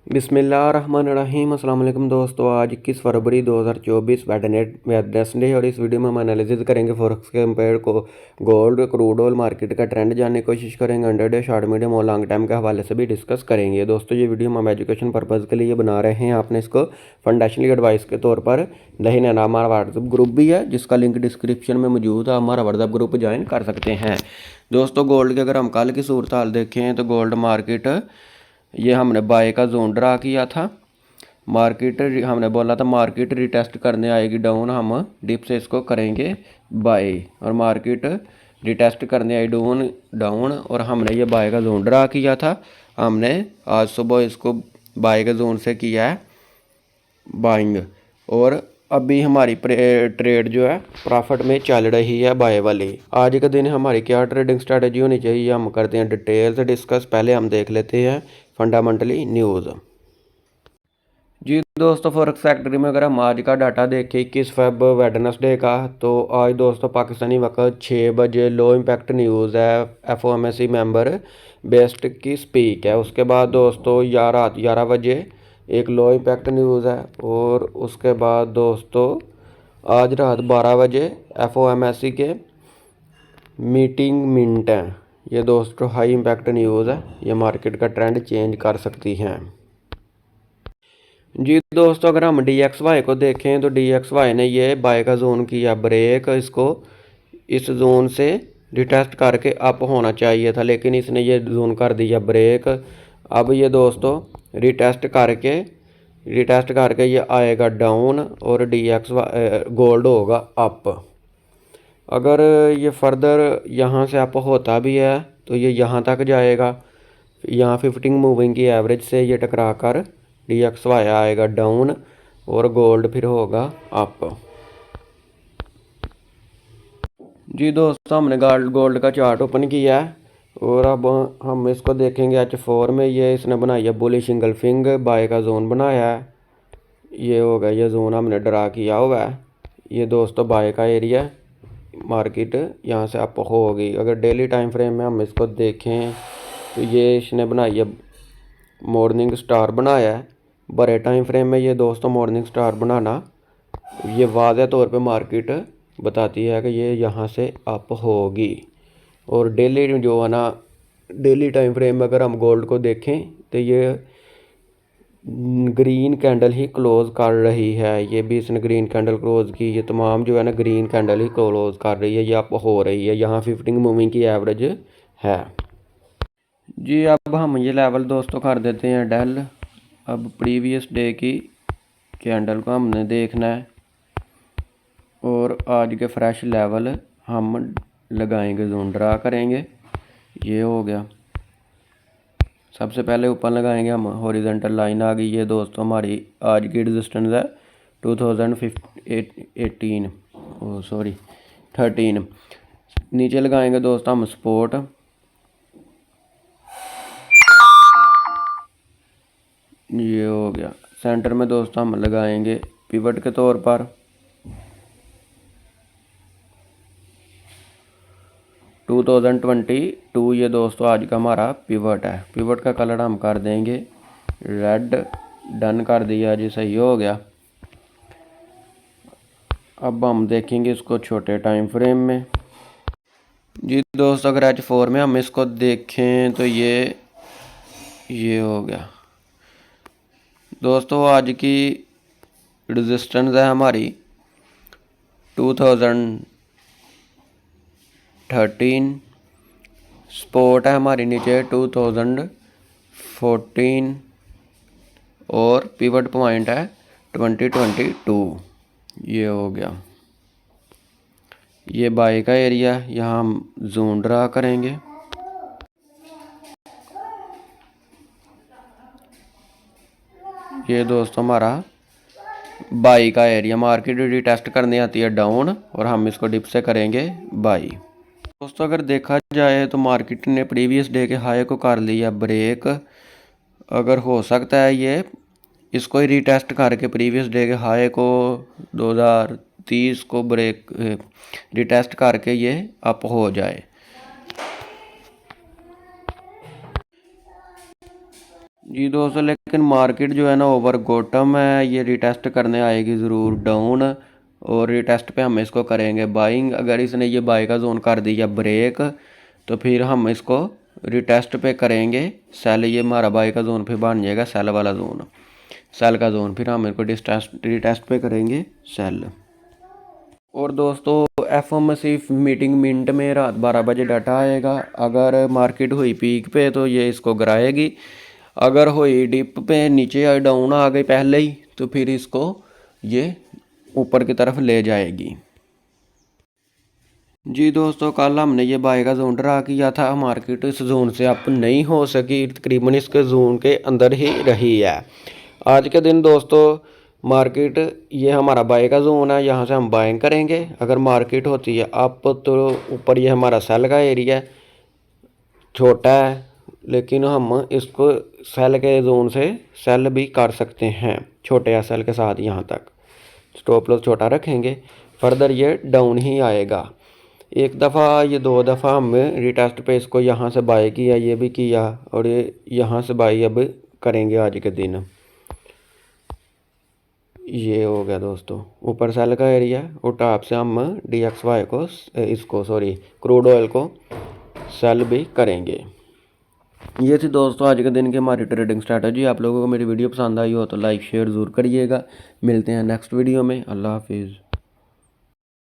बिस्मिल्लाहिर्रहमानिर्रहीम। अस्सलाम वालेकुम दोस्तों, आज 21 फरवरी 2024 वेडनेसडे और इस वीडियो में हम एनालिसिस करेंगे फॉरेक्स के कंपेयर को गोल्ड क्रूड ऑयल मार्केट का ट्रेंड जानने की कोशिश करेंगे। 100 डे शॉर्ट मीडियम और लॉन्ग टाइम के हवाले से भी डिस्कस करेंगे। दोस्तों ये वीडियो हम एजुकेशन पर्पज़ के लिए बना रहे हैं, आपने इसको फंडेशनली एडवाइस के तौर पर नहीं लेना। हमारा व्हाट्सअप ग्रुप भी है जिसका लिंक डिस्क्रिप्शन में मौजूद है, हमारा व्हाट्सअप ग्रुप ज्वाइन कर सकते हैं। दोस्तों गोल्ड की अगर हम कल की सूरत हाल देखें तो गोल्ड मार्केट ये हमने बाय का जोन ड्रा किया था। मार्केट हमने बोला था मार्केट रिटेस्ट करने आएगी डाउन, हम डिप से इसको करेंगे बाय, और मार्केट रिटेस्ट करने आई डाउन और हमने ये बाय का जोन ड्रा किया था। हमने आज सुबह इसको बाय के जोन से किया है बाइंग, और अभी हमारी ट्रेड जो है प्रॉफिट में चल रही है बाय वाली। आज के दिन हमारी क्या ट्रेडिंग स्ट्रेटजी होनी चाहिए हम करते हैं डिटेल से डिस्कस। पहले हम देख लेते हैं फंडामेंटली न्यूज़। जी दोस्तों, फॉरेक्स सेक्टर में अगर हम आज का डाटा देखें 21 फेब वेडनेसडे का, तो आज दोस्तों पाकिस्तानी वक्त 6 बजे लो इम्पैक्ट न्यूज़ है, FOMC मेंबर बेस्ट की स्पीक है। उसके बाद दोस्तों रात 11 बजे एक लो इम्पैक्ट न्यूज़ है, और उसके बाद दोस्तों आज रात 12 बजे FOMC के मीटिंग मिनट हैं। ये दोस्तों हाई इम्पैक्ट न्यूज़ है, ये मार्केट का ट्रेंड चेंज कर सकती हैं। जी दोस्तों, अगर हम DXY को देखें तो DXY ने ये बाय का जोन किया ब्रेक, इसको इस जोन से रिटेस्ट करके अप होना चाहिए था, लेकिन इसने ये जोन कर दिया ब्रेक। अब ये दोस्तों रिटेस्ट करके ये आएगा डाउन और DXY गोल्ड होगा अप। अगर ये फर्दर यहाँ से अप होता भी है तो ये यहाँ तक जाएगा, यहाँ 15 मूविंग की एवरेज से ये टकरा कर DXY आएगा डाउन और गोल्ड फिर होगा अप। जी दोस्तों, हमने गोल्ड का चार्ट ओपन किया है और अब हम इसको देखेंगे H4 में। ये इसने बनाई है बुलिश इंगल्फिंग, बाय का जोन बनाया है, ये होगा ये जोन हमने ड्रा किया हुआ है। ये दोस्तों बाय का एरिया, मार्केट यहाँ से अप होगी। अगर डेली टाइम फ्रेम में हम इसको देखें तो ये इसने बनाई है मॉर्निंग स्टार बनाया है। बड़े टाइम फ्रेम में ये दोस्तों मॉर्निंग स्टार बनाना ये वाज़ह तौर पे मार्केट बताती है कि ये यहाँ से अप होगी। और डेली जो है ना, डेली टाइम फ्रेम में अगर हम गोल्ड को देखें तो ये ग्रीन कैंडल ही क्लोज कर रही है। ये भी इसने ग्रीन कैंडल क्लोज की, ये तमाम जो है ना ग्रीन कैंडल ही क्लोज कर रही है, ये अप हो रही है। यहाँ 15 मूविंग की एवरेज है। जी अब हम ये लेवल दोस्तों कर देते हैं डेल। अब प्रीवियस डे की कैंडल को हमने देखना है और आज के फ्रेश लेवल हम लगाएंगे, जोन ड्रा करेंगे। ये हो गया, सबसे पहले ऊपर लगाएंगे हम हॉरिजॉन्टल लाइन आ गई। ये दोस्तों हमारी आज की रेजिस्टेंस है 2018 सॉरी 13। नीचे लगाएंगे दोस्तों हम सपोर्ट, ये हो गया। सेंटर में दोस्तों हम लगाएंगे पिवट के तौर पर 2022। ये दोस्तों आज का हमारा पिवट है। पिवट का कलर हम कर देंगे रेड, डन कर दिया जी, सही हो गया। अब हम देखेंगे इसको छोटे टाइम फ्रेम में। जी दोस्तों, अगर H4 में हम इसको देखें तो ये हो गया। दोस्तों आज की रेजिस्टेंस है हमारी 2013, सपोर्ट है हमारी नीचे 2014 और पिवट पॉइंट है 2022। ये हो गया, ये बाय का एरिया, यहाँ हम जोन ड्रा करेंगे। ये दोस्तों हमारा बाई का एरिया, मार्केट रिटेस्ट करने आती है डाउन और हम इसको डिप से करेंगे बाई। दोस्तों अगर देखा जाए तो मार्केट ने प्रीवियस डे के हाई को कर लिया ब्रेक। अगर हो सकता है ये इसको ही रिटेस्ट करके प्रीवियस डे के हाई को 2030 को ब्रेक रिटेस्ट करके ये अप हो जाए। जी दोस्तों, लेकिन मार्केट जो है ना ओवर बॉटम है, ये रिटेस्ट करने आएगी ज़रूर डाउन। और रिटेस्ट पे हम इसको करेंगे बाइंग। अगर इसने ये बाय का जोन कर दिया ब्रेक, तो फिर हम इसको रिटेस्ट पे करेंगे सेल। ये हमारा बाय का जोन फिर बन जाएगा सेल वाला जोन, सेल का जोन। फिर हम इसको रिटेस्ट पे करेंगे सेल। और दोस्तों एफओएमसी मीटिंग मिनट में रात 12 बजे डाटा आएगा। अगर मार्केट हुई पीक पे तो ये इसको गिराएगी, अगर हुई डिप पे नीचे या डाउन आ गई पहले ही, तो फिर इसको ये ऊपर की तरफ ले जाएगी। जी दोस्तों, कल हमने ये बाय का जोन ड्रा किया था, मार्केट इस जोन से अप नहीं हो सकी, तकरीबन इसके जोन के अंदर ही रही है। आज के दिन दोस्तों मार्केट, ये हमारा बाय का जोन है, यहाँ से हम बाइंग करेंगे। अगर मार्केट होती है अप तो ऊपर ये हमारा सेल का एरिया छोटा है, लेकिन हम इसको सेल के जोन से सेल भी कर सकते हैं छोटे या सेल के साथ। यहाँ तक स्टॉप लॉस छोटा रखेंगे, फर्दर ये डाउन ही आएगा। एक दफ़ा ये 2 दफ़ा हमने रिटेस्ट पे इसको यहाँ से बाय किया, ये भी किया, और ये यहाँ से बाय अब करेंगे आज के दिन। ये हो गया दोस्तों ऊपर सेल का एरिया, और टॉप से हम DXY को इसको क्रूड ऑयल को सेल भी करेंगे। ये थी दोस्तों आज के दिन की हमारी ट्रेडिंग स्ट्रैटेजी। आप लोगों को मेरी वीडियो पसंद आई हो तो लाइक शेयर ज़रूर करिएगा। मिलते हैं नेक्स्ट वीडियो में। अल्लाह हाफिज़।